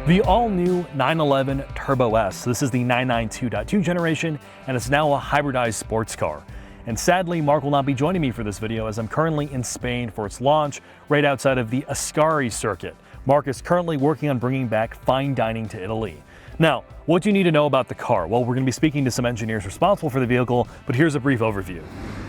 The all-new 911 Turbo S. This is the 992.2 generation, and it's now a hybridized sports car. And sadly, Mark will not be joining me for this video as I'm currently in Spain for its launch right outside of the Ascari circuit. Mark is currently working on bringing back fine dining to Italy. Now, what do you need to know about the car? Well, we're going to be speaking to some engineers responsible for the vehicle, but here's a brief overview.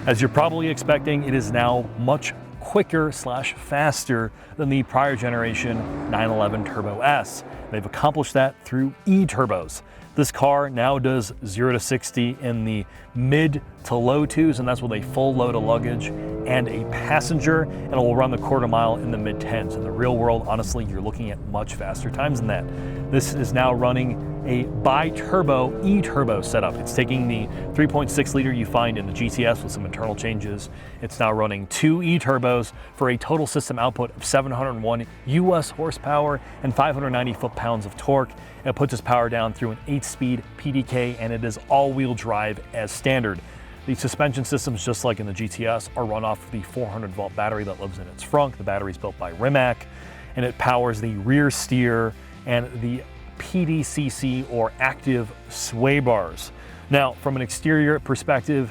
As you're probably expecting, it is now much quicker / faster than the prior generation 911 Turbo S. They've accomplished that through e-turbos. This car now does 0 to 60 in the mid to low twos, and that's with a full load of luggage and a passenger, and it will run the quarter mile in the mid tens. In the real world, honestly, you're looking at much faster times than that. This is now running a bi-turbo e-turbo setup. It's taking the 3.6 liter you find in the GTS with some internal changes. It's now running 2 e-turbos for a total system output of 701 US horsepower and 590 foot-pounds of torque. It puts its power down through an 8-speed PDK, and it is all-wheel drive as standard. The suspension systems, just like in the GTS, are run off of the 400-volt battery that lives in its frunk. The battery is built by Rimac, and it powers the rear steer and the PDCC or active sway bars. Now, from an exterior perspective,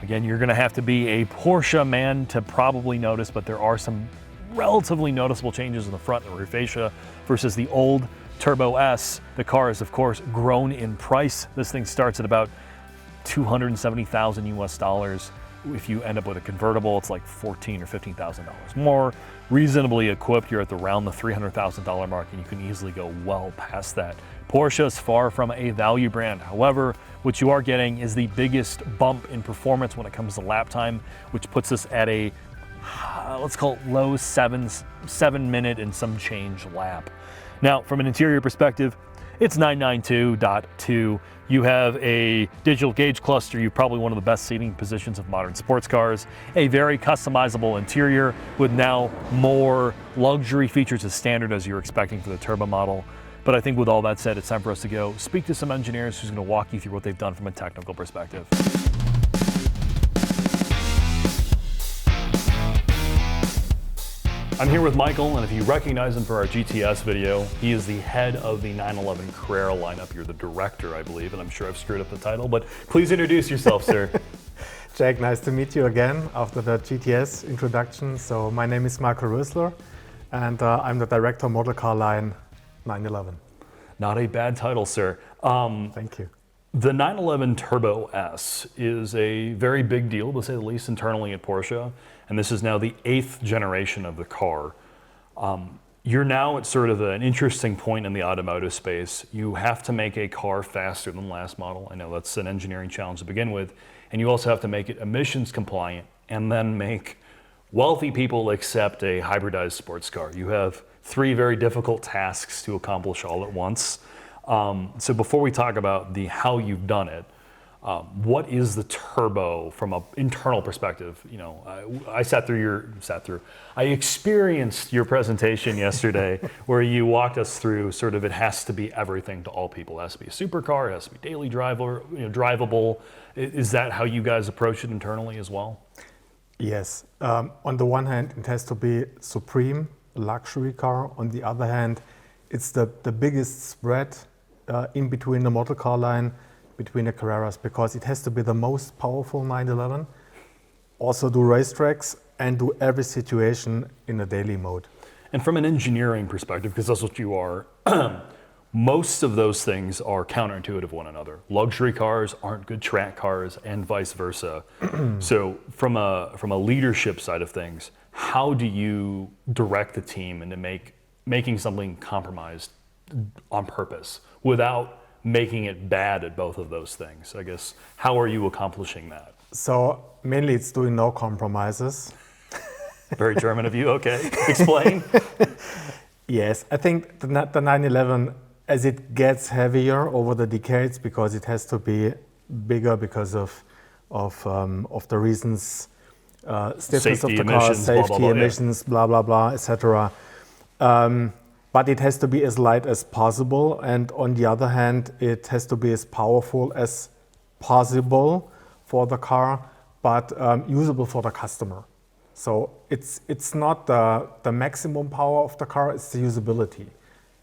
again, you're going to have to be a Porsche man to probably notice, but there are some relatively noticeable changes in the front and rear fascia versus the old Turbo S. The car is, of course, grown in price. This thing starts at about $270,000 US. If you end up with a convertible, it's like $14,000 or $15,000 more. Reasonably equipped, you're at around the $300,000 mark, and you can easily go well past that. Porsche is far from a value brand. However, what you are getting is the biggest bump in performance when it comes to lap time, which puts us at a, let's call it low 7 minute and some change lap. Now, from an interior perspective, it's 992.2. You have a digital gauge cluster. You're probably one of the best seating positions of modern sports cars. A very customizable interior with now more luxury features as standard as you're expecting for the turbo model. But I think with all that said, it's time for us to go speak to some engineers who's going to walk you through what they've done from a technical perspective. I'm here with Michael, and if you recognize him for our GTS video, he is the head of the 911 Carrera lineup. You're the director, I believe, and I'm sure I've screwed up the title, but please introduce yourself, sir. Jake, nice to meet you again after the GTS introduction. So my name is Michael Rösler, and I'm the director model car line 911. Not a bad title, sir. Thank you. The 911 Turbo S is a very big deal, to say the least, internally at Porsche, and this is now the 8th generation of the car. You're now at sort of an interesting point in the automotive space. You have to make a car faster than the last model. I know that's an engineering challenge to begin with, and you also have to make it emissions compliant and then make wealthy people accept a hybridized sports car. You have 3 very difficult tasks to accomplish all at once. So before we talk about how you've done it, what is the turbo from an internal perspective? You know, I experienced your presentation yesterday where you walked us through sort of it has to be everything to all people. It has to be a supercar, it has to be daily drivable. Is that how you guys approach it internally as well? Yes. On the one hand, it has to be supreme, a luxury car. On the other hand, it's the biggest spread in between the model car line, between the Carreras, because it has to be the most powerful 911, also do racetracks and do every situation in a daily mode. And from an engineering perspective, because that's what you are, most of those things are counterintuitive to one another. Luxury cars aren't good track cars and vice versa. So from a leadership side of things, how do you direct the team into making something compromised on purpose without making it bad at both of those things? I guess, how are you accomplishing that? So mainly it's doing no compromises. Very German of you, okay. Explain. Yes, I think the 911, as it gets heavier over the decades, because it has to be bigger because of the reasons, stiffness safety of the car, safety blah, blah, blah, emissions, blah, blah, blah, etc. But it has to be as light as possible, and on the other hand, it has to be as powerful as possible for the car, but usable for the customer. So it's not the maximum power of the car, it's the usability.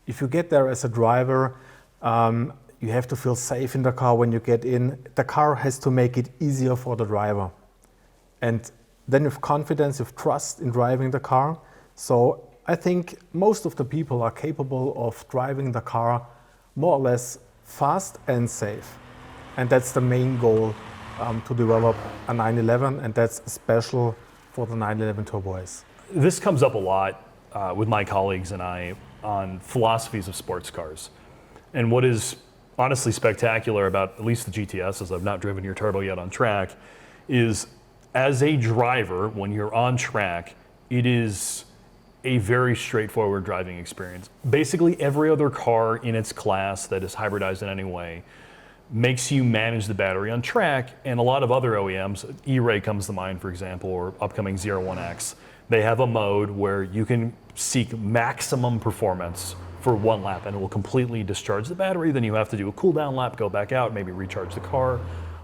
if you get there as a driver, you have to feel safe in the car when you get in. The car has to make it easier for the driver. And then you have confidence, you have trust in driving the car. So I think most of the people are capable of driving the car more or less fast and safe. And that's the main goal, to develop a 911, and that's special for the 911 Turbo S. This comes up a lot with my colleagues and I on philosophies of sports cars. And what is honestly spectacular about at least the GTS, as I've not driven your turbo yet on track, is as a driver, when you're on track, it is a very straightforward driving experience. Basically every other car in its class that is hybridized in any way makes you manage the battery on track, and a lot of other OEMs, E-Ray comes to mind, for example, or upcoming ZR1x, they have a mode where you can seek maximum performance for one lap and it will completely discharge the battery. Then you have to do a cool down lap, go back out, maybe recharge the car.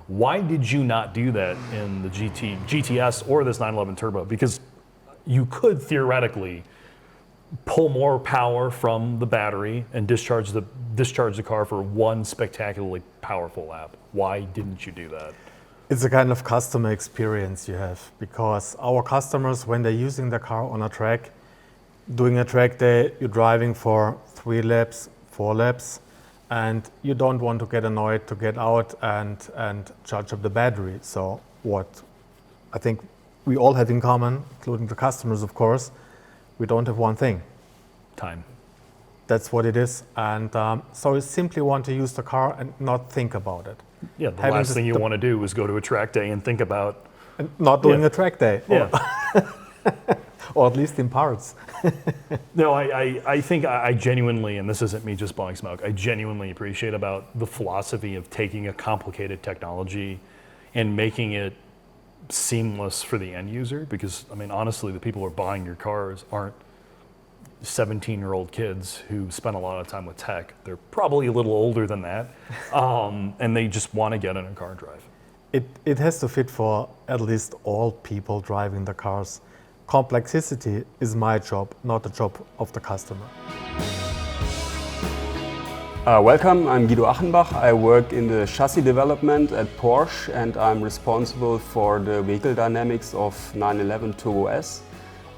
Why did you not do that in the GTS or this 911 Turbo? Because you could theoretically pull more power from the battery and discharge the car for one spectacularly powerful lap. Why didn't you do that? It's a kind of customer experience you have, because our customers, when they're using the car on a track, doing a track day, you're driving for 3 laps, 4 laps, and you don't want to get annoyed to get out and charge up the battery. So what I think we all have in common, including the customers, of course, we don't have one thing. Time. That's what it is. And so you simply want to use the car and not think about it. Yeah, the last thing you want to do is go to a track day and think about not doing a track day. Yeah. Or at least in parts. No, I think I genuinely, and this isn't me just blowing smoke, I genuinely appreciate about the philosophy of taking a complicated technology and making it seamless for the end user. Because, I mean, honestly, the people who are buying your cars aren't 17-year-old kids who spend a lot of time with tech. They're probably a little older than that, and they just want to get in a car and drive. It has to fit for at least all people driving the cars. Complexity is my job, not the job of the customer. Welcome, I'm Guido Achenbach. I work in the chassis development at Porsche, and I'm responsible for the vehicle dynamics of 911 Turbo S.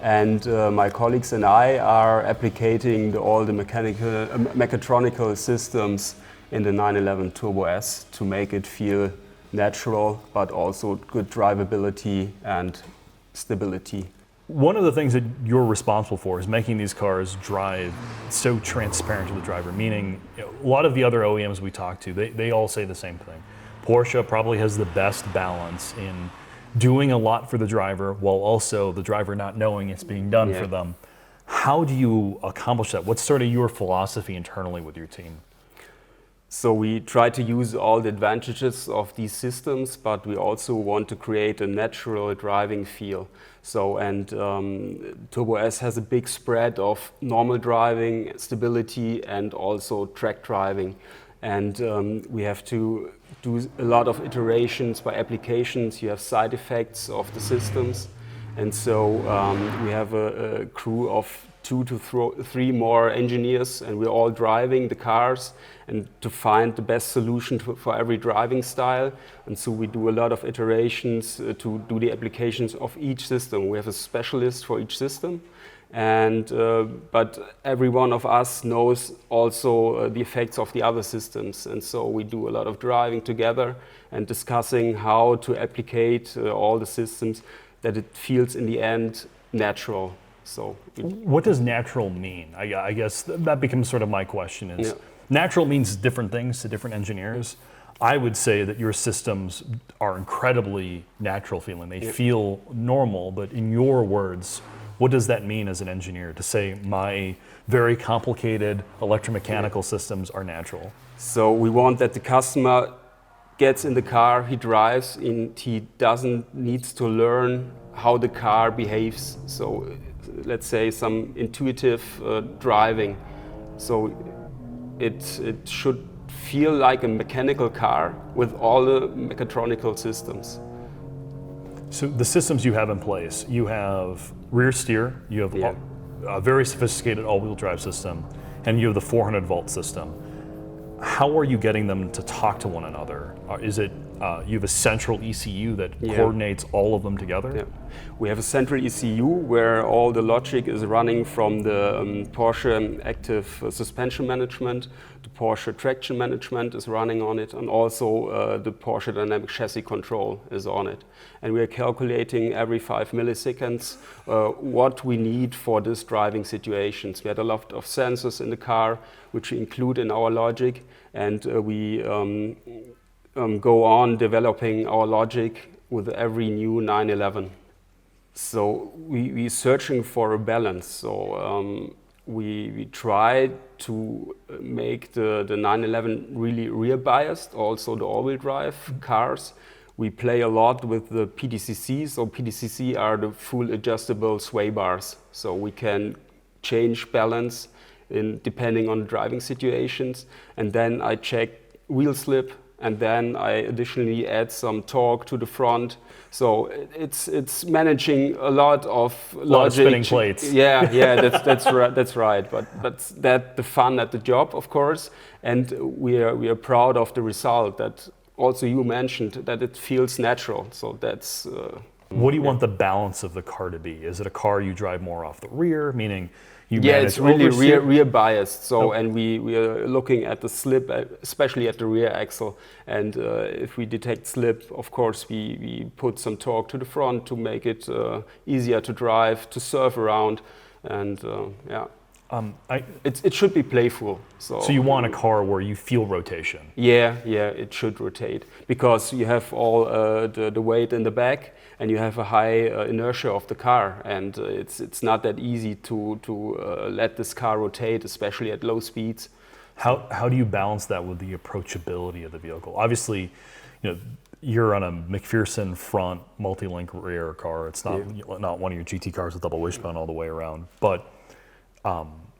And my colleagues and I are applicating all the mechatronical systems in the 911 Turbo S to make it feel natural, but also good drivability and stability. One of the things that you're responsible for is making these cars drive so transparent to the driver, meaning a lot of the other OEMs we talk to, they all say the same thing. Porsche probably has the best balance in doing a lot for the driver while also the driver not knowing it's being done for them. How do you accomplish that? What's sort of your philosophy internally with your team? So we try to use all the advantages of these systems, but we also want to create a natural driving feel. So, and Turbo S has a big spread of normal driving, stability, and also track driving. And we have to do a lot of iterations by applications. You have side effects of the systems. And so we have a crew of 2 to 3 more engineers, and we're all driving the cars and to find the best solution for every driving style. And so we do a lot of iterations to do the applications of each system. We have a specialist for each system, and but every one of us knows also the effects of the other systems. And so we do a lot of driving together and discussing how to applicate all the systems that it feels in the end natural. So, what does natural mean? I guess that becomes sort of my question is, natural means different things to different engineers. I would say that your systems are incredibly natural feeling. They feel normal, but in your words, what does that mean as an engineer to say my very complicated electromechanical systems are natural? So we want that the customer gets in the car, he drives, and he doesn't need to learn how the car behaves. So let's say some intuitive driving. So it should feel like a mechanical car with all the mechatronical systems. So the systems you have in place, you have rear steer, you have a very sophisticated all-wheel drive system, and you have the 400 volt system. How are you getting them to talk to one another? Is it you have a central ECU that coordinates all of them together? Yeah. We have a central ECU where all the logic is running from the Porsche active suspension management. The Porsche traction management is running on it, and also the Porsche dynamic chassis control is on it. And we are calculating every 5 milliseconds what we need for this driving situations. We had a lot of sensors in the car, which we include in our logic, and we go on developing our logic with every new 911. So we're searching for a balance. So we try to make the 911 really rear biased, also the all-wheel drive cars. We play a lot with the PDCC. So PDCC are the full adjustable sway bars. So we can change balance depending on driving situations. And then I check wheel slip, and then I additionally add some torque to the front. So it's managing a lot of logic. Spinning plates. Yeah, that's right. But that's the fun at the job, of course. And we are proud of the result that also you mentioned, that it feels natural. So that's. What do you want the balance of the car to be? Is it a car you drive more off the rear, meaning you it's really rear biased. So, and we are looking at the slip, especially at the rear axle. And if we detect slip, of course, we put some torque to the front to make it easier to drive, to surf around, and it should be playful. So you want a car where you feel rotation? Yeah, it should rotate because you have all the weight in the back, and you have a high inertia of the car, and it's not that easy to let this car rotate, especially at low speeds. How do you balance that with the approachability of the vehicle? Obviously, you're on a McPherson front multi-link rear car. It's not one of your GT cars with double wishbone all the way around, but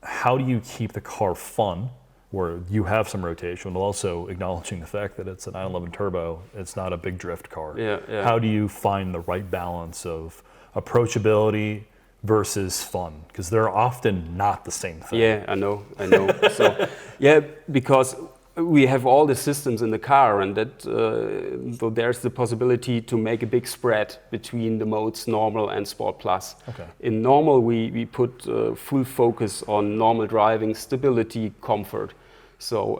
how do you keep the car fun, where you have some rotation, while also acknowledging the fact that it's a 911 turbo, it's not a big drift car? Yeah. How do you find the right balance of approachability versus fun? Because they're often not the same thing. Yeah, I know. So, because we have all the systems in the car, and that so there's the possibility to make a big spread between the modes normal and sport plus. Okay. In normal, we put full focus on normal driving, stability, comfort. So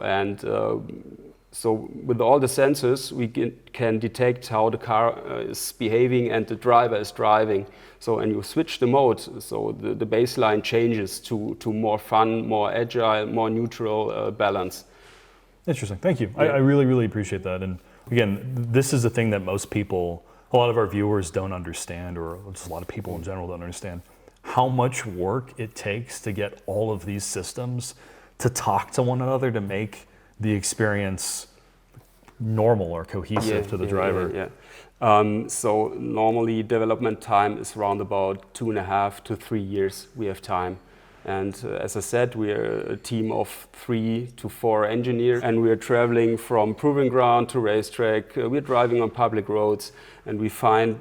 with all the sensors, we can detect how the car is behaving and the driver is driving. So, and you switch the mode, so the baseline changes to more fun, more agile, more neutral balance. Interesting, thank you. Yeah. I really, really appreciate that. And again, this is the thing that most people, a lot of our viewers don't understand, or just a lot of people in general don't understand, how much work it takes to get all of these systems to talk to one another to make the experience normal or cohesive to the driver. So normally development time is around about 2.5 to 3 years we have time. And as I said, we are a team of 3 to 4 engineers, and we are traveling from proving ground to racetrack. We're driving on public roads, and we try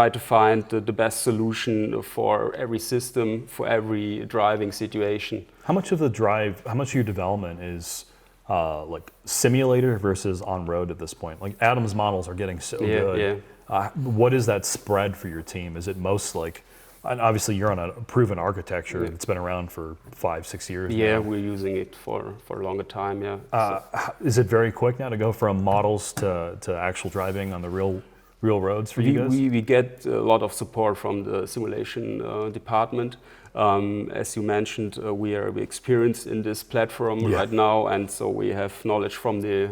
to find the best solution for every system, for every driving situation. How much of your development is like simulator versus on road at this point? Like Adam's models are getting so good. What is that spread for your team? Is it most like, and obviously you're on a proven architecture that's been around for 5-6 years now. We're using it for a longer time, Is it very quick now to go from models to actual driving on the real roads for you guys? We get a lot of support from the simulation department. As you mentioned, we are experienced in this platform right now, and so we have knowledge from the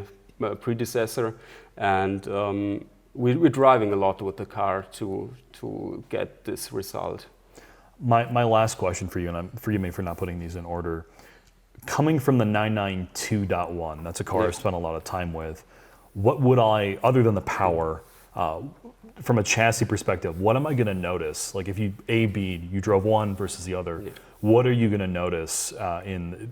predecessor, and we're driving a lot with the car to get this result. My last question for you, and forgive me for not putting these in order. Coming from the 992.1, that's a car I've spent a lot of time with. What would I, other than the power, from a chassis perspective, what am I going to notice? Like if you A-B'd, you drove one versus the other, what are you going to notice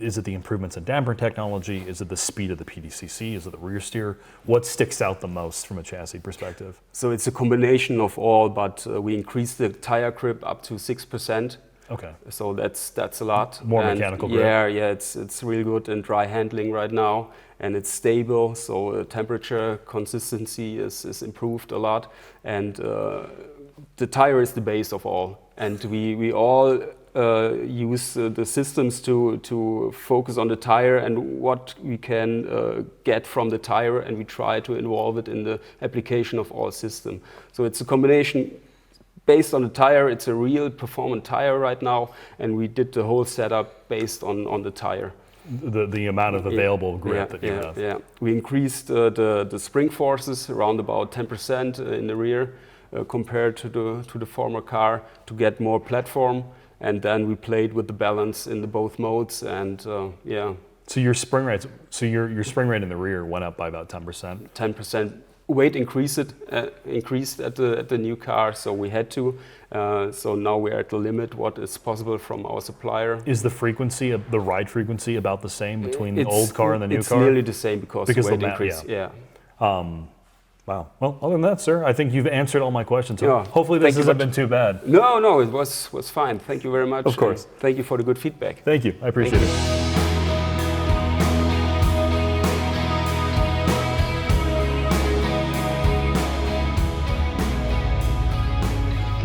is it the improvements in damper technology? Is it the speed of the PDCC? Is it the rear steer? What sticks out the most from a chassis perspective? So it's a combination of all, but we increased the tire grip up to 6%. Okay. So that's a lot. More and mechanical grip. Yeah, it's really good in dry handling right now, and it's stable. So temperature consistency is improved a lot, and the tire is the base of all. And we all use the systems to focus on the tire and what we can get from the tire, and we try to involve it in the application of all systems. So it's a combination based on the tire. It's a real performant tire right now, and we did the whole setup based on the tire. The amount of available grip that you have. Yeah, we increased the spring forces around about 10% in the rear compared to the former car to get more platform. And then we played with the balance in both modes, and yeah. So your spring rate, your spring rate in the rear went up by about 10%. 10%. Weight increased at the new car, so we had to. So now we're at the limit what is possible from our supplier. Is the frequency of the ride frequency about the same between the old car and the new car? It's nearly the same because the weight increase. Yeah. Wow. Well, other than that, sir, I think you've answered all my questions. So yeah. Hopefully this hasn't been too bad. No, it was fine. Thank you very much. Of course. Thank you for the good feedback. Thank you. I appreciate it.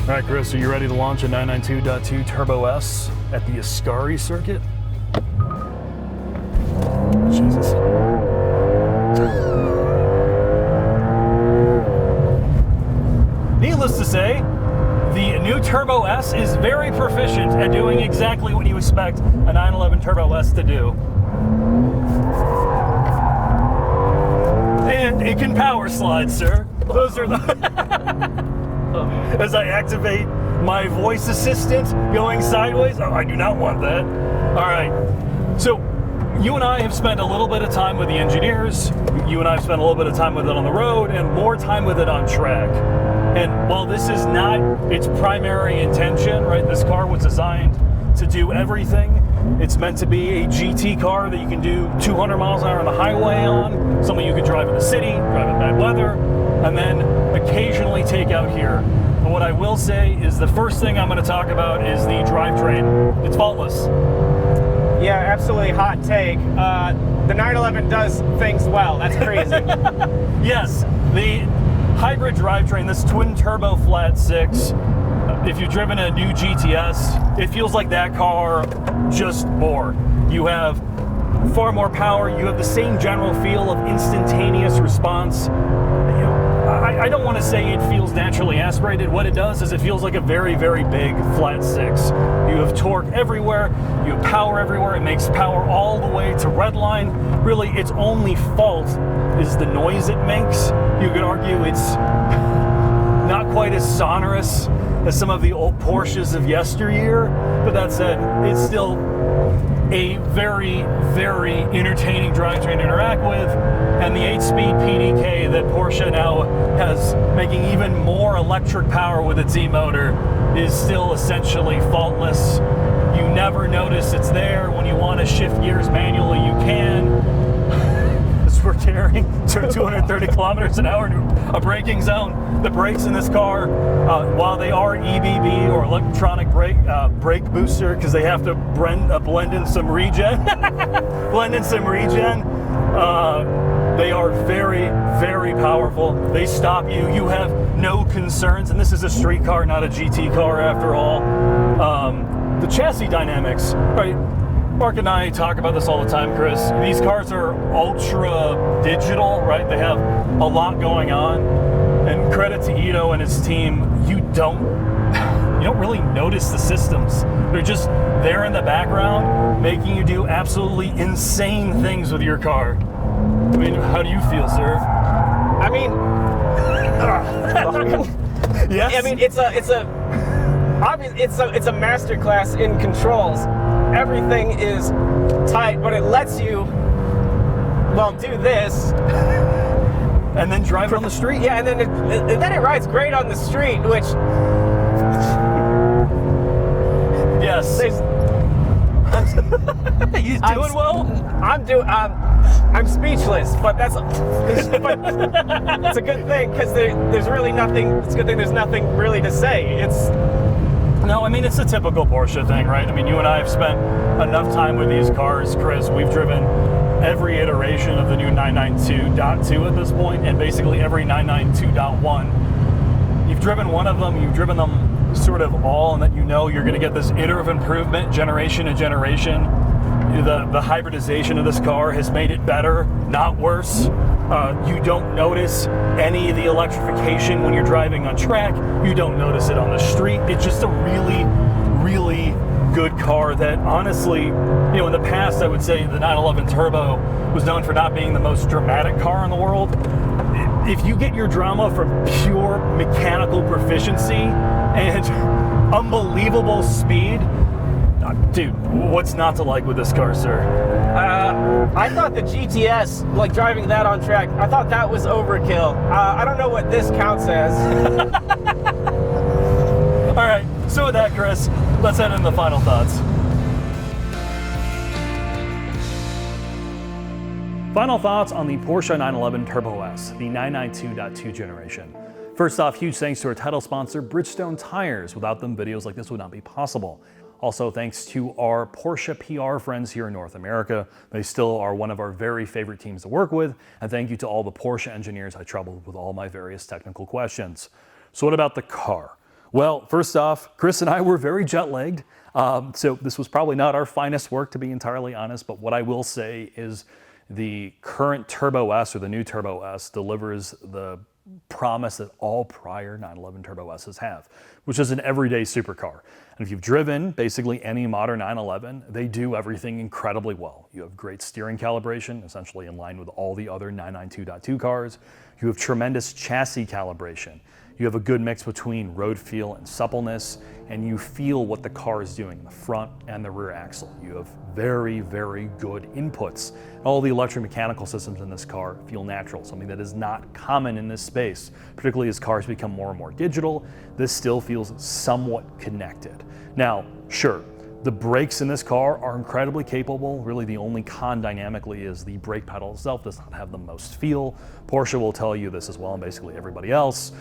All right, Chris, are you ready to launch a 992.2 Turbo S at the Ascari circuit? Jesus. Needless to say, the new Turbo S is very proficient at doing exactly what you expect a 911 Turbo S to do. And it can power slide, sir. Those are the... As I activate my voice assistant going sideways. Oh, I do not want that. All right. So you and I have spent a little bit of time with the engineers. You and I have spent a little bit of time with it on the road and more time with it on track. And while this is not its primary intention, right? This car was designed to do everything. It's meant to be a GT car that you can do 200 miles an hour on the highway on, something you could drive in the city, drive in bad weather, and then occasionally take out here. But what I will say is the first thing I'm going to talk about is the drivetrain. It's faultless. Yeah, absolutely hot take. The 911 does things well. That's crazy. Yes, the hybrid drivetrain, this twin turbo flat six, if you've driven a new GTS, it feels like that car, just more. You have far more power. You have the same general feel of instantaneous response. I don't want to say it feels naturally aspirated. What it does is it feels like a very, very big flat six. You have torque everywhere. You have power everywhere. It makes power all the way to redline. Really, its only fault is the noise it makes. You could argue it's not quite as sonorous as some of the old Porsches of yesteryear, but that said, it's still a very, very entertaining drivetrain to interact with, and the 8-speed PDK that Porsche now has, making even more electric power with its E-motor, is still essentially faultless. You never notice it's there. When you want to shift gears manually, you can. As we're carrying 230 kilometers an hour to a braking zone, the brakes in this car, while they are EBB or electronic brake booster, because they have to blend in some regen, they are very, very powerful. They stop you. You have no concerns, and this is a street car, not a GT car after all. The chassis dynamics, right? Mark and I talk about this all the time, Chris. These cars are ultra digital, right? They have a lot going on. And credit to Ito and his team, you don't really notice the systems. They're just there in the background, making you do absolutely insane things with your car. I mean, how do you feel, sir? I mean, yes. I mean, it's a masterclass in controls. Everything is tight, but it lets you, well, do this. And then drive it on the street. Yeah, and then it rides great on the street, which... Yes. He's doing well? I'm speechless, but it's a good thing, because there's really nothing, it's a good thing there's nothing really to say. No, I mean, it's a typical Porsche thing, right? I mean, you and I have spent enough time with these cars, Chris. We've driven every iteration of the new 992.2 at this point, and basically every 992.1. You've driven one of them, you've driven them sort of all, and that you know you're going to get this iterative improvement generation to generation. The hybridization of this car has made it better, not worse. You don't notice any of the electrification when you're driving on track. You don't notice it on the street. It's just a really, really good car that honestly, you know, in the past I would say the 911 Turbo was known for not being the most dramatic car in the world. If you get your drama from pure mechanical proficiency and unbelievable speed, dude, what's not to like with this car, sir? I thought the GTS, like driving that on track, I thought that was overkill. I don't know what this counts as. All right, so with that, Chris, let's head into the final thoughts. Final thoughts on the Porsche 911 Turbo S, the 992.2 generation. First off, huge thanks to our title sponsor, Bridgestone Tires. Without them, videos like this would not be possible. Also, thanks to our Porsche PR friends here in North America. They still are one of our very favorite teams to work with. And thank you to all the Porsche engineers I troubled with all my various technical questions. So what about the car? Well, first off, Chris and I were very jet-lagged. So this was probably not our finest work, to be entirely honest. But what I will say is the current Turbo S, or the new Turbo S, delivers the promise that all prior 911 Turbo S's have, which is an everyday supercar. And if you've driven basically any modern 911, they do everything incredibly well. You have great steering calibration, essentially in line with all the other 992.2 cars. You have tremendous chassis calibration. You have a good mix between road feel and suppleness, and you feel what the car is doing in the front and the rear axle. You have very, very good inputs. All the electromechanical systems in this car feel natural, something that is not common in this space, particularly as cars become more and more digital. This still feels somewhat connected. Now, sure, the brakes in this car are incredibly capable. Really, the only con dynamically is the brake pedal itself does not have the most feel. Porsche will tell you this as well, and basically everybody else.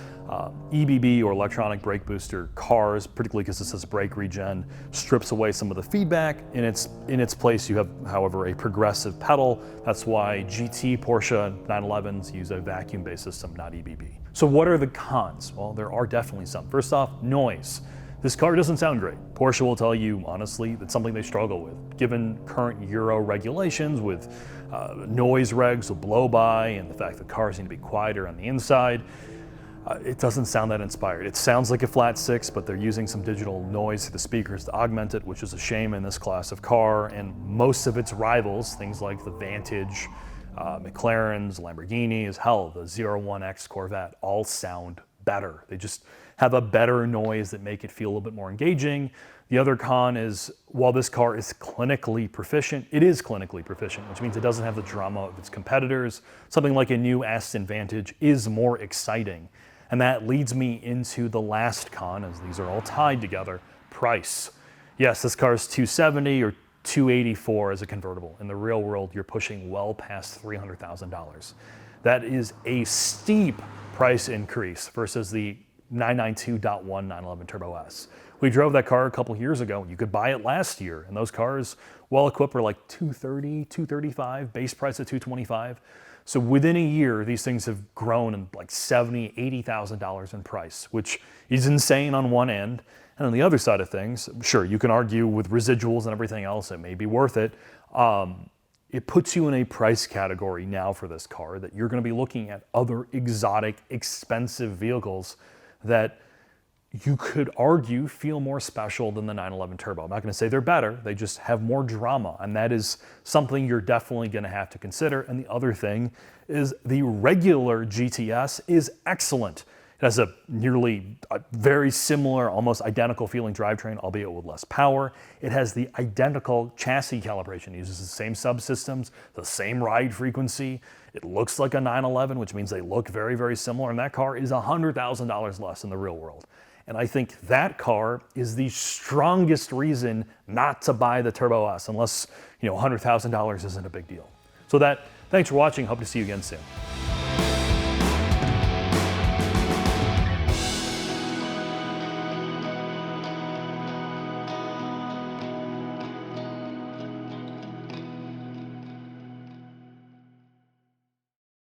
EBB, or electronic brake booster cars, particularly because this is brake regen, strips away some of the feedback. In its place, you have, however, a progressive pedal. That's why GT Porsche 911s use a vacuum-based system, not EBB. So what are the cons? Well, there are definitely some. First off, noise. This car doesn't sound great. Porsche will tell you, honestly, that's something they struggle with. Given current Euro regulations with noise regs will blow by and the fact that cars need to be quieter on the inside, it doesn't sound that inspired. It sounds like a flat six, but they're using some digital noise to the speakers to augment it, which is a shame in this class of car. And most of its rivals, things like the Vanquish, McLaren's, Lamborghinis, hell, the ZR1x Corvette, all sound better. They just have a better noise that make it feel a little bit more engaging. The other con is, while this car is clinically proficient, it is clinically proficient, which means it doesn't have the drama of its competitors. Something like a new Aston Vanquish is more exciting. And that leads me into the last con, as these are all tied together, price. Yes, this car is $270 or $284 as a convertible. In the real world, you're pushing well past $300,000. That is a steep price increase versus the 992.1 911 Turbo S. We drove that car a couple years ago. You could buy it last year, and those cars, well equipped, were like $230, $235, base price at $225. So within a year, these things have grown in like $70,000, $80,000 in price, which is insane on one end. And on the other side of things, sure, you can argue with residuals and everything else, it may be worth it. It puts you in a price category now for this car that you're going to be looking at other exotic, expensive vehicles that you could argue feel more special than the 911 Turbo. I'm not going to say they're better, they just have more drama, and that is something you're definitely going to have to consider. And the other thing is the regular GTS is excellent. It has a very similar, almost identical feeling drivetrain, albeit with less power. It has the identical chassis calibration. It uses the same subsystems, the same ride frequency. It looks like a 911, which means they look very, very similar. And that car is $100,000 less in the real world. And I think that car is the strongest reason not to buy the Turbo S, unless $100,000 isn't a big deal. So thanks for watching. Hope to see you again soon.